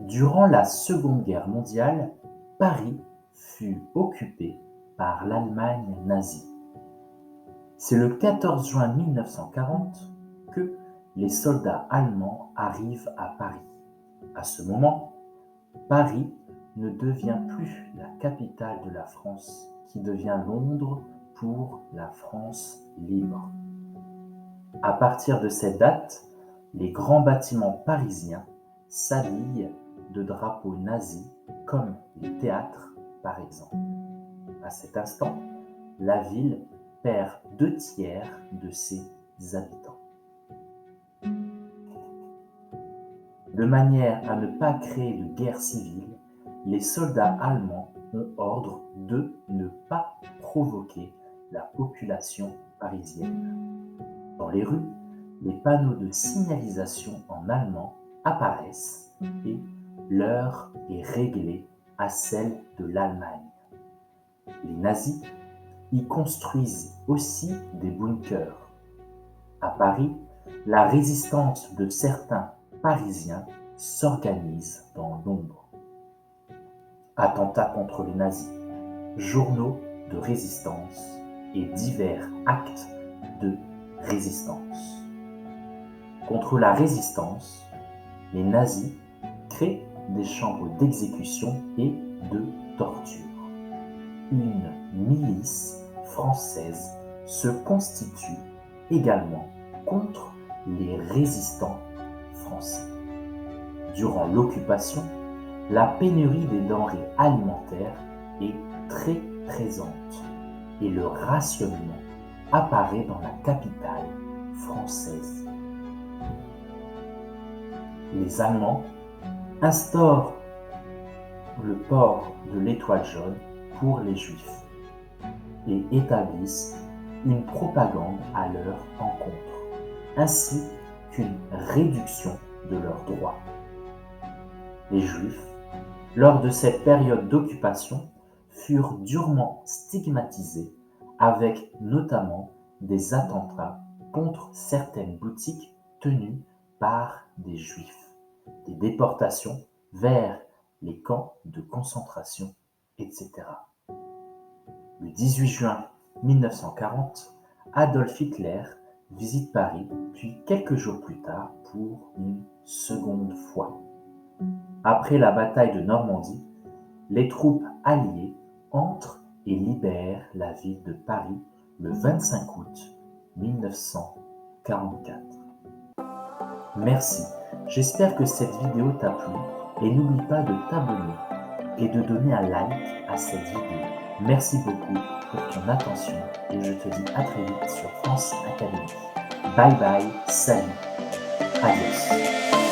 Durant la Seconde Guerre mondiale, Paris fut occupé par l'Allemagne nazie. C'est le 14 juin 1940 que les soldats allemands arrivent à Paris. À ce moment, Paris ne devient plus la capitale de la France, qui devient Londres pour la France libre. À partir de cette date, les grands bâtiments parisiens s'habillent de drapeaux nazis, comme les théâtres par exemple. À cet instant, la ville perd 2 tiers de ses habitants. De manière à ne pas créer de guerre civile, les soldats allemands ont ordre de ne pas provoquer la population parisienne. Dans les rues, les panneaux de signalisation en allemand apparaissent et l'heure est réglée à celle de l'Allemagne. Les nazis y construisent aussi des bunkers. À Paris, la résistance de certains Parisiens s'organise dans l'ombre. Attentats contre les nazis, journaux de résistance et divers actes de résistance. Contre la résistance, les nazis créent des chambres d'exécution et de torture. Une milice française se constitue également contre les résistants français. Durant l'occupation, la pénurie des denrées alimentaires est très présente et le rationnement apparaît dans la capitale française. Les Allemands instaurent le port de l'étoile jaune pour les Juifs et établissent une propagande à leur encontre, ainsi qu'une réduction de leurs droits. Les Juifs, lors de cette période d'occupation, furent durement stigmatisés avec notamment des attentats contre certaines boutiques tenues par des Juifs, des déportations vers les camps de concentration, etc. Le 18 juin 1940, Adolf Hitler visite Paris, puis quelques jours plus tard pour une seconde fois. Après la bataille de Normandie, les troupes alliées entrent et libèrent la ville de Paris le 25 août 1944. Merci, j'espère que cette vidéo t'a plu et n'oublie pas de t'abonner et de donner un like à cette vidéo. Merci beaucoup pour ton attention et je te dis à très vite sur France Académie. Bye bye, salut, adios.